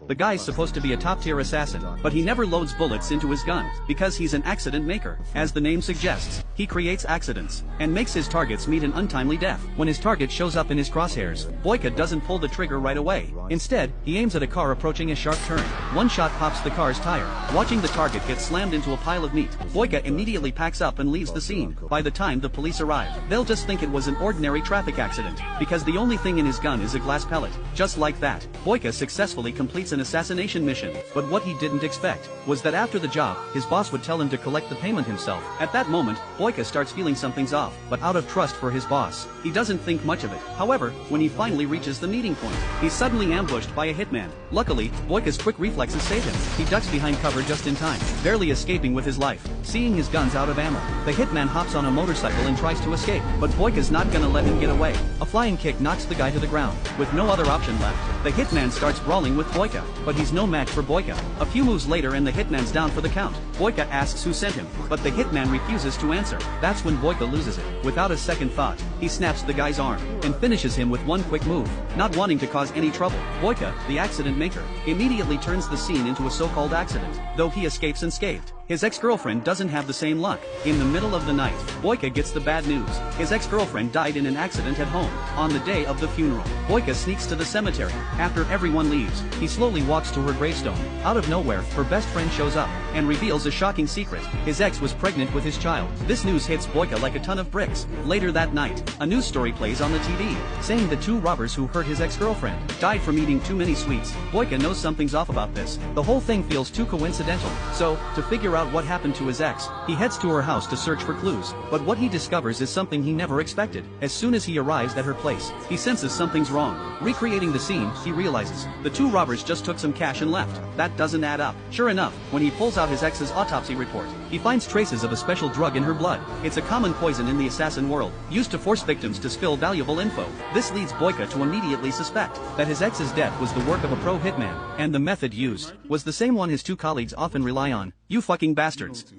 The guy's supposed to be a top-tier assassin, but he never loads bullets into his gun, because he's an accident maker. As the name suggests, he creates accidents, and makes his targets meet an untimely death. When his target shows up in his crosshairs, Boyka doesn't pull the trigger right away. Instead, he aims at a car approaching a sharp turn. One shot pops the car's tire. Watching the target get slammed into a pile of meat, Boyka immediately packs up and leaves the scene. By the time the police arrive, they'll just think it was an ordinary traffic accident, because the only thing in his gun is a glass pellet. Just like that, Boyka successfully completes an assassination mission. But what he didn't expect was that after the job, his boss would tell him to collect the payment himself. At that moment, Boyka starts feeling something's off, but out of trust for his boss, he doesn't think much of it. However, when he finally reaches the meeting point, he's suddenly ambushed by a hitman. Luckily, Boyka's quick reflexes save him. He ducks behind cover just in time, barely escaping with his life. Seeing his guns out of ammo, the hitman hops on a motorcycle and tries to escape, but Boyka's not gonna let him get away. A flying kick knocks the guy to the ground. With no other option left, the hitman starts brawling with Boyka, but he's no match for Boyka. A few moves later and the hitman's down for the count. Boyka asks who sent him, but the hitman refuses to answer. That's when Boyka loses it. Without a second thought, he snaps the guy's arm, and finishes him with one quick move. Not wanting to cause any trouble, Boyka, the accident maker, immediately turns the scene into a so-called accident. Though he escapes unscathed, his ex-girlfriend doesn't have the same luck. In the middle of the night, Boyka gets the bad news. His ex-girlfriend died in an accident at home. On the day of the funeral, Boyka sneaks to the cemetery. After everyone leaves, he slowly walks to her gravestone. Out of nowhere, her best friend shows up, and reveals a shocking secret. His ex was pregnant with his child. This news hits Boyka like a ton of bricks. Later that night, a news story plays on the TV, saying the two robbers who hurt his ex-girlfriend died from eating too many sweets. Boyka knows something's off about this. The whole thing feels too coincidental. So, to figure out what happened to his ex, he heads to her house to search for clues. But what he discovers is something he never expected. As soon as he arrives at her place, he senses something's wrong. Recreating the scene, he realizes the two robbers just took some cash and left. That doesn't add up. Sure enough, when he pulls out his ex's autopsy report, he finds traces of a special drug in her blood. It's a common poison in the assassin world, used to force victims to spill valuable info. This leads Boyka to immediately suspect that his ex's death was the work of a pro hitman, and the method used was the same one his two colleagues often rely on. You fucking bastards.